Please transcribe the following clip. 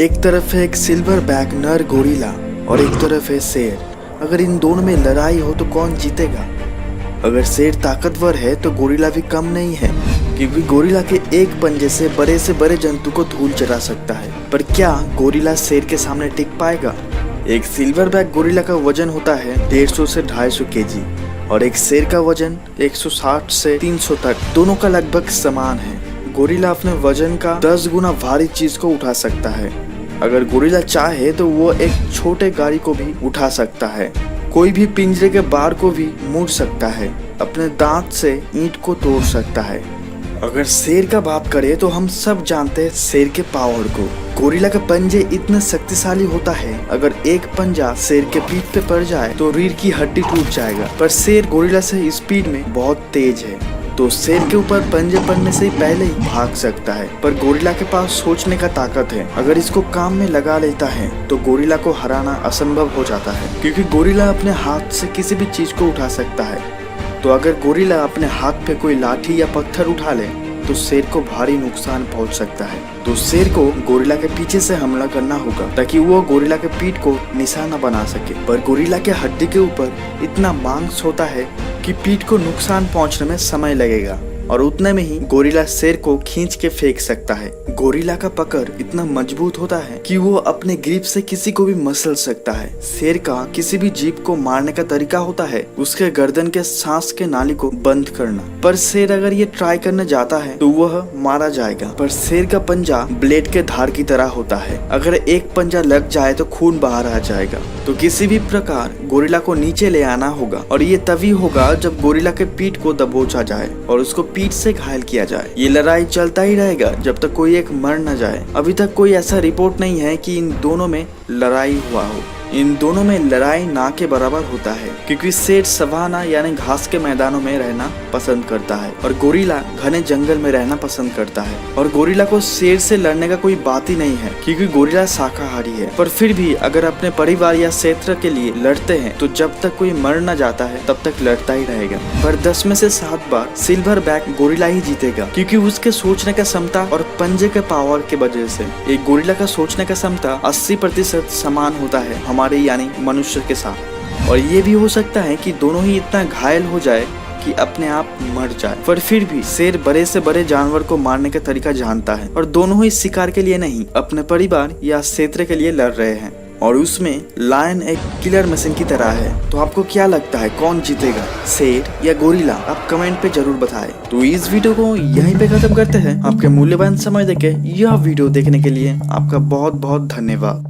एक तरफ है एक सिल्वर बैक नर गोरिल्ला और एक तरफ है शेर। अगर इन दोनों में लड़ाई हो तो कौन जीतेगा? अगर शेर ताकतवर है तो गोरिल्ला भी कम नहीं है, क्योंकि गोरिल्ला के एक पंजे से बड़े जंतु को धूल चढ़ा सकता है। पर क्या गोरिल्ला शेर के सामने टिक पाएगा? एक सिल्वर बैक गोरिल्ला का वजन होता है 150 से 250 केजी और एक शेर का वजन 160 से 300 तक, दोनों का लगभग समान है। गोरिल्ला अपने वजन का 10 गुना भारी चीज को उठा सकता है। अगर गोरिल्ला चाहे तो वो एक छोटे गाड़ी को भी उठा सकता है, कोई भी पिंजरे के बार को भी मोड़ सकता है, अपने दांत से ईंट को तोड़ सकता है। अगर शेर का बात करें तो हम सब जानते हैं शेर के पावर को। गोरिल्ला का पंजे इतना शक्तिशाली होता है, अगर एक पंजा शेर के पीठ पे पड़ जाए तो रीढ़ की हड्डी टूट जाएगा। पर शेर गोरिल्ला से स्पीड में बहुत तेज है, तो शेर के ऊपर पंजे पड़ने से पहले ही भाग सकता है। पर गोरिल्ला के पास सोचने का ताकत है, अगर इसको काम में लगा लेता है तो गोरिल्ला को हराना असंभव हो जाता है, क्योंकि गोरिल्ला अपने हाथ से किसी भी चीज को उठा सकता है। तो अगर गोरिल्ला अपने हाथ पे कोई लाठी या पत्थर उठा ले तो शेर को भारी नुकसान पहुंच सकता है। तो शेर को गोरिल्ला के पीछे से हमला करना होगा ताकि वो गोरिल्ला के पीठ को निशाना बना सके। पर गोरिल्ला के हड्डी के ऊपर इतना मांस होता है कि पीठ को नुकसान पहुंचने में समय लगेगा और उतने में ही गोरिल्ला शेर को खींच के फेंक सकता है। गोरिल्ला का पकड़ इतना मजबूत होता है कि वो अपने ग्रिप से किसी को भी मसल सकता है। शेर का किसी भी जीव को मारने का तरीका होता है उसके गर्दन के सांस के नाली को बंद करना। पर शेर अगर ये ट्राई करने जाता है तो वह मारा जाएगा। पर शेर का पंजा ब्लेड के धार की तरह होता है, अगर एक पंजा लग जाए तो खून बाहर आ जाएगा। तो किसी भी प्रकार गोरिल्ला को नीचे ले आना होगा और ये तभी होगा जब गोरिल्ला के पीठ को दबोचा जाए और उसको पीठ से घायल किया जाए। ये लड़ाई चलता ही रहेगा जब तक कोई एक मर न जाए। अभी तक कोई ऐसा रिपोर्ट नहीं है कि इन दोनों में लड़ाई हुआ हो। इन दोनों में लड़ाई ना के बराबर होता है, क्योंकि शेर सवाना यानी घास के मैदानों में रहना पसंद करता है और गोरिल्ला घने जंगल में रहना पसंद करता है। और गोरिल्ला को शेर से लड़ने का कोई बात ही नहीं है, क्योंकि गोरिल्ला शाकाहारी है। पर फिर भी अगर अपने परिवार या क्षेत्र के लिए लड़ते हैं तो जब तक कोई मर न जाता है तब तक लड़ता ही रहेगा। पर 10 में से 7 बार सिल्वर बैक गोरिल्ला ही जीतेगा, क्योंकि उसके सोचने का क्षमता और पंजे के पावर के वजह से। एक गोरिल्ला का सोचने का क्षमता 80% समान होता है हमारे यानी मनुष्य के साथ। और ये भी हो सकता है कि दोनों ही इतना घायल हो जाए कि अपने आप मर जाए। पर फिर भी शेर बड़े से बड़े जानवर को मारने का तरीका जानता है और दोनों ही शिकार के लिए नहीं, अपने परिवार या क्षेत्र के लिए लड़ रहे हैं। और उसमें लायन एक किलर मशीन की तरह है। तो आपको क्या लगता है कौन जीतेगा, शेर या गोरिल्ला? आप कमेंट पे जरूर बताएं। तो इस वीडियो को यहीं पे खत्म करते हैं। आपके मूल्यवान समय देके यह वीडियो देखने के लिए आपका बहुत बहुत धन्यवाद।